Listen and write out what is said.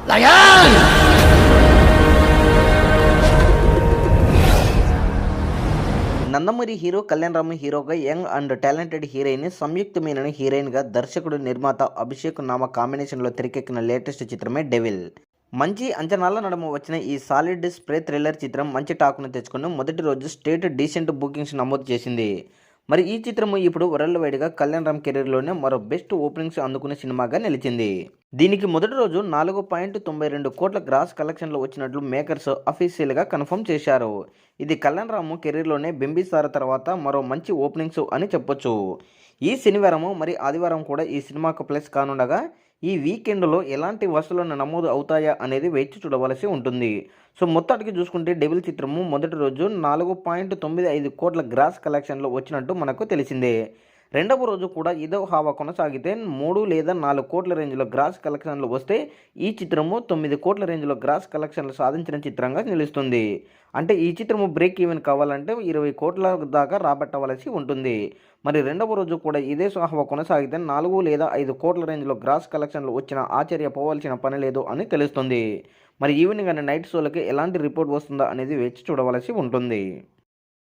Lion Nandamuri hero Kalyan Ram హీరోగా young and talented heroine సంయుక్త మీనన్ హీరోయిన్గా దర్శకుడు నిర్మాత అభిషేక్ నామ కాంబినేషన్లో తెరకెక్కిన లేటెస్ట్ చిత్రమే డెవిల్. మంచి అంచనాల నడుమ వచ్చిన ఈ సాలిడ్ స్ప్రే థ్రిల్లర్ చిత్రం మంచి టాక్ను తెచ్చుకుని మొదటి రోజు స్టేట్ డీసెంట్ బుకింగ్స్ నమోదు చేసింది. మరి ఈ చిత్రము ఇప్పుడు వరల్డ్ వైడ్గా కళ్యాణ్ రామ్ కెరీర్లోనే మరో బెస్ట్ ఓపెనింగ్స్ అందుకునే సినిమాగా నిలిచింది. దీనికి మొదటి రోజు 4.92 కోట్ల గ్రాస్ కలెక్షన్లు వచ్చినట్లు మేకర్స్ అఫీషియల్గా కన్ఫర్మ్ చేశారు. ఇది కళ్యాణ్ రామ్ కెరీర్లోనే బింబిసార తర్వాత మరో మంచి ఓపెనింగ్స్ అని చెప్పొచ్చు. ఈ శనివారం మరి ఆదివారం కూడా ఈ సినిమాకు ప్లస్ కానుండగా ఈ వీకెండ్లో ఎలాంటి వసూళ్లను నమోదు అవుతాయా అనేది వేచి చూడవలసి ఉంటుంది. సో మొత్తానికి చూసుకుంటే డెవిల్ చిత్రము మొదటి రోజు 4.95 కోట్ల గ్రాస్ కలెక్షన్లు వచ్చినట్టు మనకు తెలిసిందే. రెండవ రోజు కూడా ఇదో హావా కొనసాగితే 3 లేదా 4 కోట్ల రేంజ్లో గ్రాస్ కలెక్షన్లు వస్తే ఈ చిత్రము 9 కోట్ల రేంజ్లో గ్రాస్ కలెక్షన్లు సాధించిన చిత్రంగా నిలుస్తుంది. అంటే ఈ చిత్రము బ్రేక్ ఈవెన్ కావాలంటే 20 కోట్ల దాకా రాబట్టవలసి ఉంటుంది. మరి రెండవ రోజు కూడా ఇదే హావా కొనసాగితే 4 లేదా 5 కోట్ల రేంజ్లో గ్రాస్ కలెక్షన్లు వచ్చినా ఆశ్చర్యపోవాల్సిన పని లేదు అని తెలుస్తుంది. మరి ఈవినింగ్ అండ్ నైట్ షోలకి ఎలాంటి రిపోర్ట్ వస్తుందా అనేది వేచి చూడవలసి ఉంటుంది.